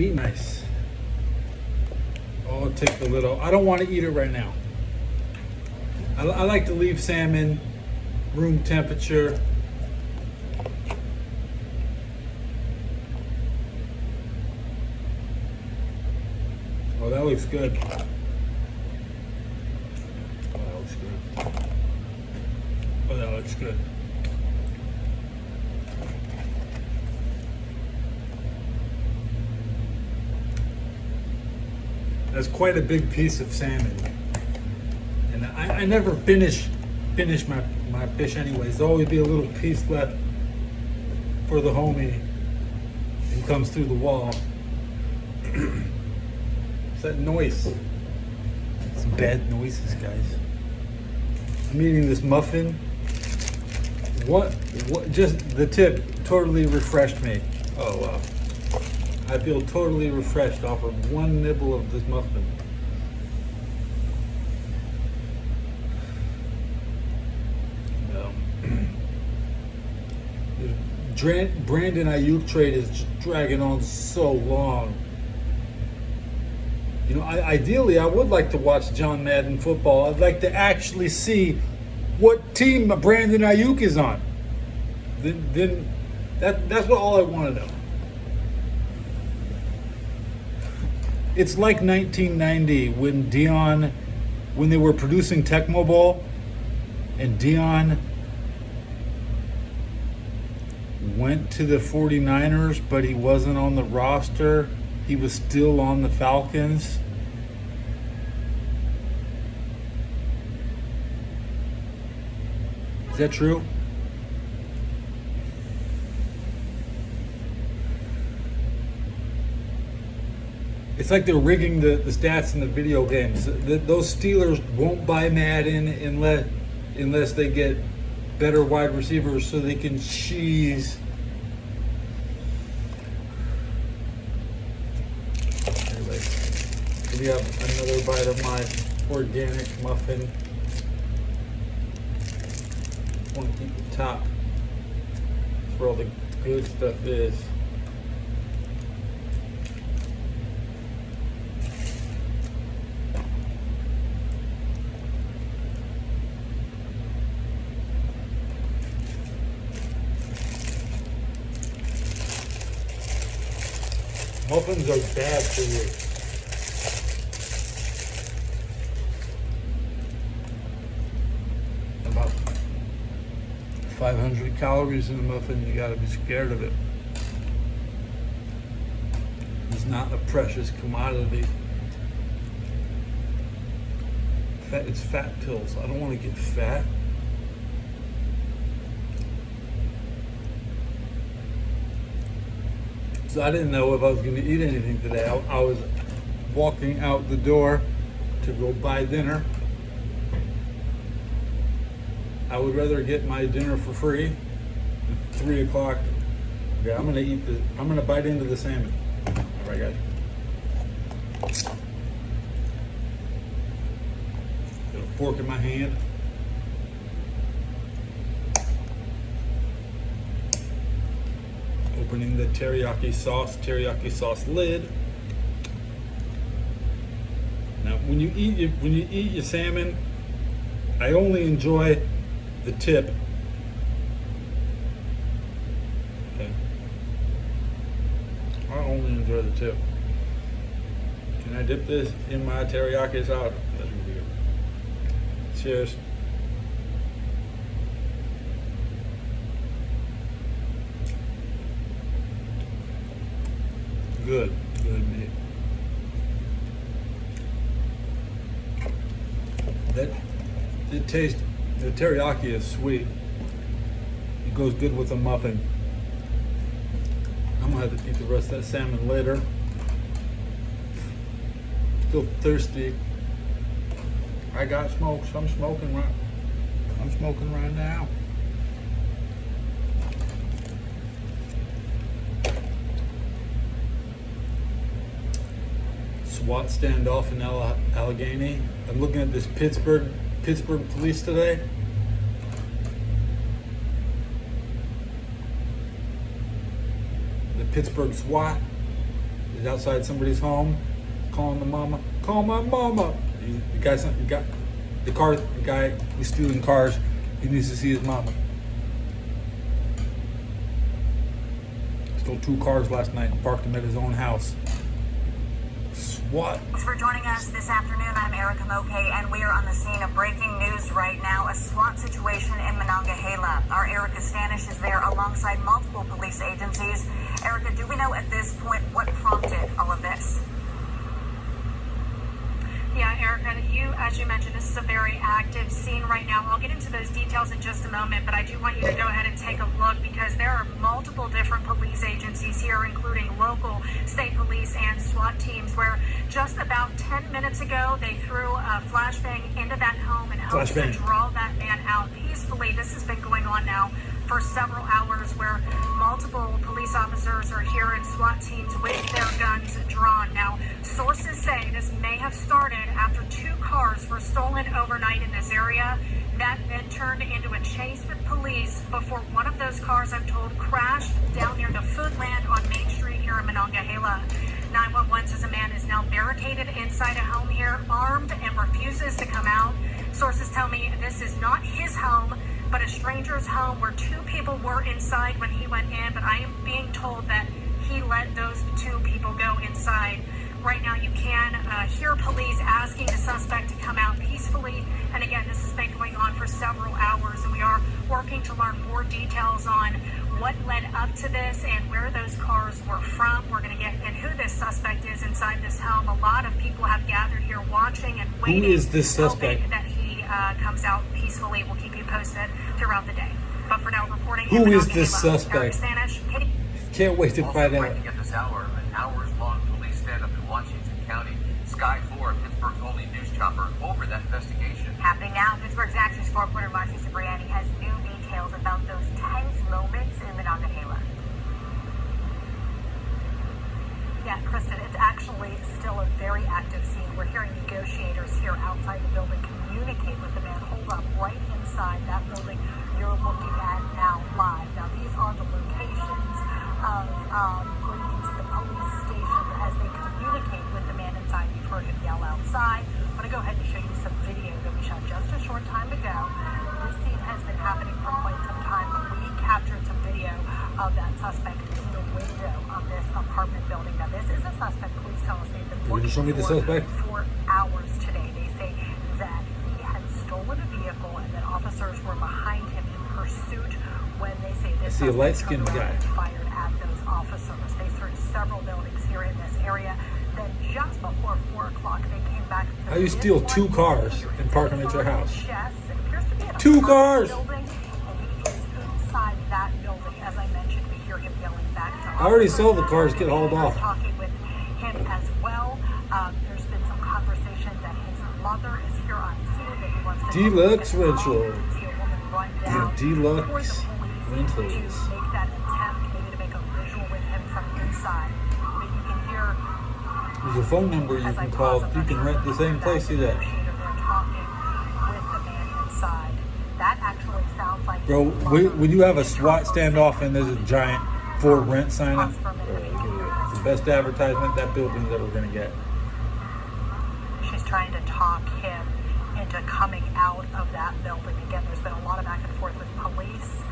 Nice. Oh, take the lid off. I don't want to eat it right now. I like to leave salmon room temperature. Oh, that looks good. Oh, that looks good. Oh, that looks good. That's quite a big piece of salmon. And I never finish my fish anyways. There'll always be a little piece left for the homie and comes through the wall. It's that noise. It's bad noises, guys. I'm eating this muffin. What just the tip totally refreshed me. Oh wow. I feel totally refreshed off of one nibble of this muffin. Brandon Ayuk trade is just dragging on so long. You know, ideally, I would like to watch John Madden football. I'd like to actually see what team Brandon Ayuk is on. Then that's what all I want to know. It's like 1990 when when they were producing Tecmo Bowl, and Dion went to the 49ers, but he wasn't on the roster. He was still on the Falcons. Is that true? It's like they're rigging the stats in the video games. Those Steelers won't buy Madden unless they get better wide receivers so they can cheese. Anyway, we have another bite of my organic muffin. I want to keep the top. That's where all the good stuff is. Muffins are bad for you. About 500 calories in a muffin, you gotta be scared of it. It's not a precious commodity. It's fat pills. I don't want to get fat. So I didn't know if I was going to eat anything today. I was walking out the door to go buy dinner. I would rather get my dinner for free at 3 o'clock. Okay, I'm going to bite into the salmon. All right, guys. Got a fork in my hand. Opening the teriyaki sauce lid. Now, when you eat your salmon, I only enjoy the tip. Okay. I only enjoy the tip. Can I dip this in my teriyaki sauce? That's weird. Cheers. Good meat. The teriyaki is sweet. It goes good with a muffin. I'm gonna have to eat the rest of that salmon later. Still thirsty. I got smokes. I'm smoking right now. SWAT standoff in Allegheny. I'm looking at this Pittsburgh police today. The Pittsburgh SWAT He's outside somebody's home, calling the mama. Call my mama. The guy who's stealing cars. He needs to see his mama. Stole 2 cars last night and parked them at his own house. SWAT. Thanks for joining us this afternoon. I'm Erica Moke, and we are on the scene of breaking news right now. A SWAT situation in Monongahela. Our Erica Stanish is there alongside multiple police agencies. Erica, do we know at this point what prompted all of this? Yeah, Erica, as you mentioned, this is a very active scene right now. I'll get into those details in just a moment, but I do want you to go ahead and take a look because there are multiple different police agencies here, including local, state police, and SWAT teams, where just about 10 minutes ago, they threw a flashbang into that home in hopes to draw that man out peacefully. This has been going on now for several hours, where multiple police officers are here and SWAT teams with their guns drawn. Now, sources say this may have started after 2 cars were stolen overnight in this area. That then turned into a chase with police before one of those cars, I'm told, crashed down near the Foodland on Main Street here in Monongahela. 911 says a man is now barricaded inside a home here, armed, and refuses to come out. Sources tell me this is not his home, but a stranger's home where 2 people were inside when he went in, but I am being told that he let those 2 people go inside. Right now you can hear police asking the suspect to come out peacefully, and again, this has been going on for several hours, and we are working to learn more details on what led up to this and where those cars were from. We're going to get and who this suspect is inside this home. A lot of people have gathered here watching and waiting. Who is this suspect? Hoping that he comes out peacefully. We'll keep you posted throughout the day. But for now, reporting. Who is this suspect? Spanish, Can't wait to find out. At this hour, an hours-long police stand-up in Washington County. Sky 4, Pittsburgh's only news chopper, over that investigation. Happening now, Pittsburgh's Action Sport reporter Marcy Cipriani has new details about those tense moments in Monongahela. Yeah, Kristen, it's actually still a very active scene. We're hearing negotiators here outside the building communicate with the man holed up right inside that building you're looking at now live. Now, these are the locations of where you can see the police station as they communicate with the man inside. You've heard him yell outside. I'm going to go ahead and show you some video that we shot just a short time ago. This scene has been happening for quite some time, but we captured some video of that suspect in the window of this apartment building. Now, this is a suspect. Police tell us they've been looking Show me the suspect. for hours today. They say that he had stolen a vehicle and that officers were behind him in pursuit when they say this I see a light-skinned guy. fired at those officers. They searched several buildings here in this area. Then just before 4 o'clock, they came back to How you steal this 2 one cars building and park them at your house? Yes, it appears to be an 2 apartment cars! building, and he is inside that building. As I mentioned, we hear him yelling back to I already officers. saw the cars get hauled off. Talking with him as well. There's been some conversation that his mother is here on scene, that he wants to Deluxe rental. see a woman run down Deluxe for the police rentals. to make that attempt, maybe to make a visual with him from inside. But you can hear There's a phone number you can call. You can rent the same place he's at. they're talking with the man inside. That actually sounds like Bro, when you have a SWAT standoff and there's a giant for rent sign up, it's the best advertisement that building's ever going to get. She's trying to talk him into coming out of that building. Again, there's been a lot of back and forth with police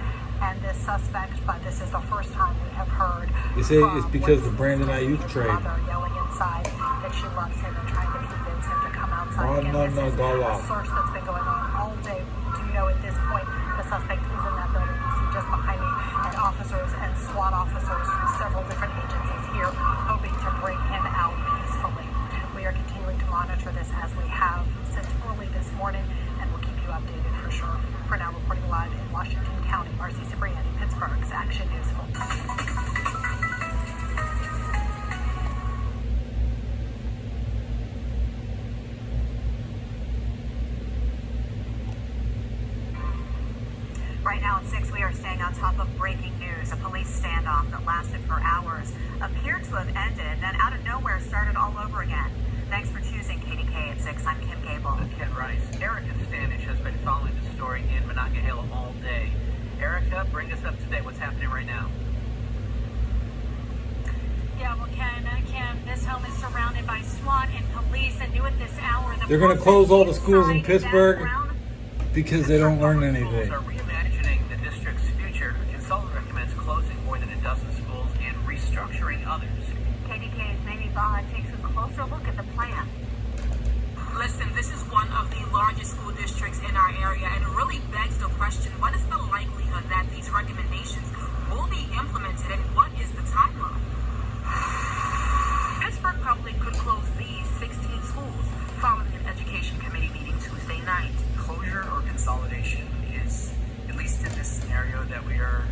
and this suspect, but this is the first time we have heard. They say it's because of Brandon Ayuk his trade. mother yelling inside that she loves him and trying to convince him to come outside. Oh, Again, no, this no, is go a off. search that's been going on all day. Do you know at this point the suspect is in that building? You see just behind me, and officers and SWAT officers from several different agencies here hoping to bring him out peacefully. We are continuing to monitor this as we have since early this morning, and we'll keep you updated for sure. For now, reporting live in Washington County, Marcy Cipriani, Pittsburgh's Action News. Right now at 6, we are staying on top of breaking news. A police standoff that lasted for hours appeared to have ended, then out of nowhere started all over again. Thanks for choosing KDK at 6. I'm Kim Gable. Ken Rice. Erica Stanish has been following the story in Monongahela all day. Erica, bring us up to date. What's happening right now? Yeah, well, Kim, this home is surrounded by SWAT and police, and new at this hour, They're going to close all the schools in inside that Pittsburgh ground- because they don't learn Schools anything. are reimagining the district's future. A consultant recommends closing more than a dozen schools and restructuring others. KDK's Navy Bond takes a closer look at the plan. Listen, this is one of the largest school districts in our area, and it really begs the question, what is the likelihood that these recommendations will be implemented, and what is the timeline? Pittsburgh Public could close these 16 schools following an education committee meeting Tuesday night. Closure or consolidation is, at least in this scenario that we are,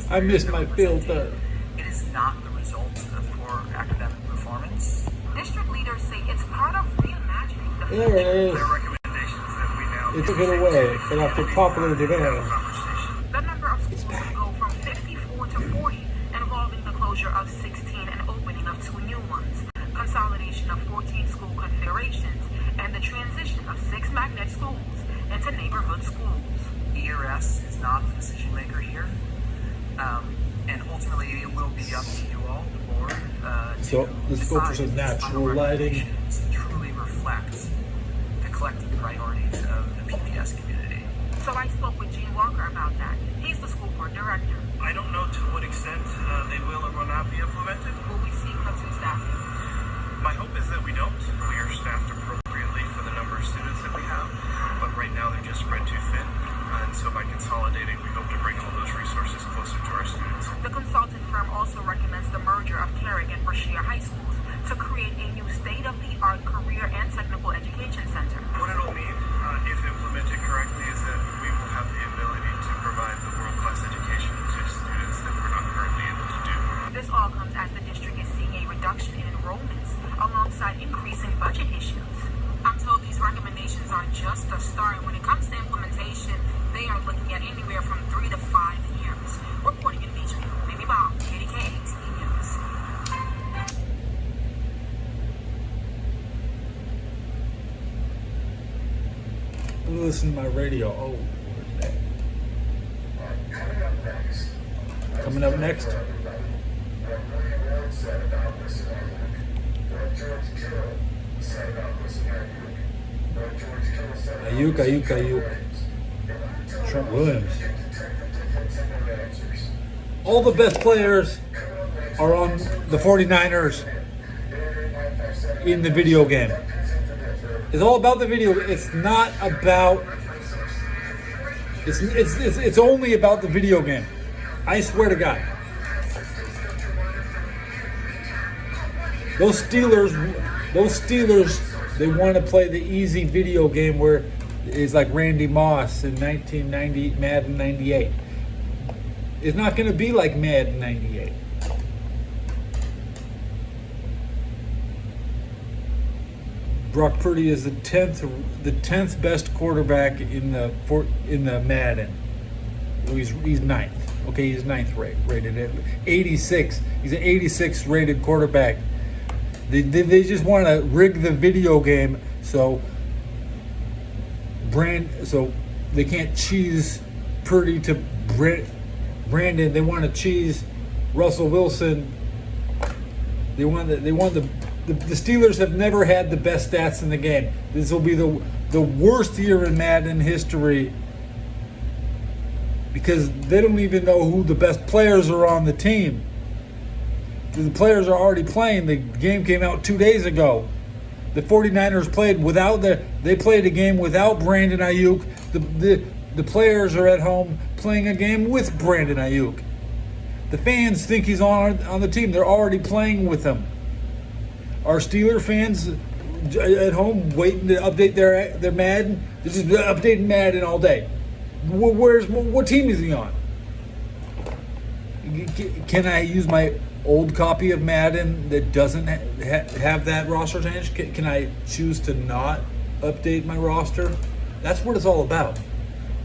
I miss my filter. it is not the result of poor academic performance. District leaders say it's part of reimagining the There it is. There are recommendations that we now It took it away, but after popular demand. conversation. The number of schools will go from 54 to 40, involving the closure of 16 and opening of 2 new ones, consolidation of 14 school confederations, and the transition of 6 magnet schools into neighborhood schools. ERS is not the decision maker here, and ultimately it will be up to you all, the board, So, to let's go for decide some if these natural final lighting. recommendations truly reflect the collective priorities of the PBS community. So I spoke with Gene Walker about that. He's the school board director. I don't know to what extent they will or will not be implemented. Will we see cuts in staffing? My hope is that we don't. We are staffed appropriately for the number of students that we have, but right now they're just spread too thin. And so by consolidating, we hope to bring all those resources closer to our students. The consultant firm also recommends the merger of Carrick and Brashear High Schools to create a new state-of-the-art career and technical education center. What it'll mean, if implemented correctly, is that we will have the ability to provide the world-class education to students that we're not currently able to do. This all comes as the district is seeing a reduction in enrollments alongside increasing budget issues. I'm told these recommendations are just a start. When it comes to implementation, they are looking at anywhere from 3 to 5 years. Reporting in Beachview, Mimi Baum, KDK TV News. Listen to my radio. Oh, where's that? Coming up next. Ayuk. Trent Williams. All the best players are on the 49ers in the video game. It's all about the video. It's not about. It's only about the video game. I swear to God. Those Steelers, they want to play the easy video game where it's like Randy Moss in 1990, Madden 98. It's not going to be like Madden 98. Brock Purdy is the 10th best quarterback in the Madden. He's ninth. Okay, he's ninth rated at 86. He's an 86 rated quarterback. They just want to rig the video game so they can't cheese Purdy to Brandon. They want to cheese Russell Wilson. They want the Steelers have never had the best stats in the game. This will be the worst year in Madden history because they don't even know who the best players are on the team. The players are already playing. The game came out 2 days ago. The 49ers played a game without Brandon Ayuk. The players are at home playing a game with Brandon Ayuk. The fans think he's on the team. They're already playing with him. Are Steeler fans at home waiting to update their Madden? They're just updating Madden all day. What team is he on? Can I use my old copy of Madden that doesn't have that roster change? Can I choose to not update my roster? That's what it's all about.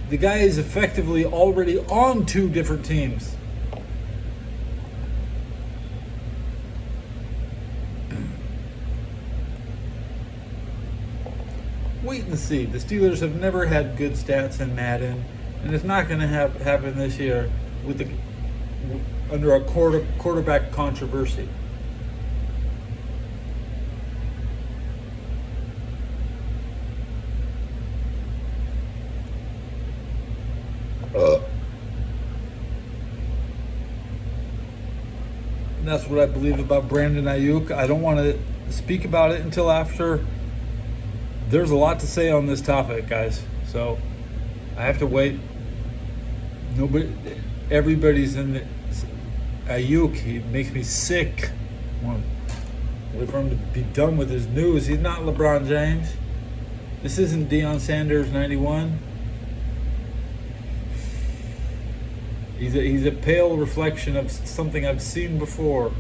The guy is effectively already on 2 different teams. Wait and see. The Steelers have never had good stats in Madden, and it's not going to happen this year under a quarterback controversy. And that's what I believe about Brandon Ayuk. I don't want to speak about it until after. There's a lot to say on this topic, guys. So I have to wait. Everybody's in the Ayuk. He makes me sick. I want to wait for him to be done with his news. He's not LeBron James. This isn't Deion Sanders 91. He's a pale reflection of something I've seen before.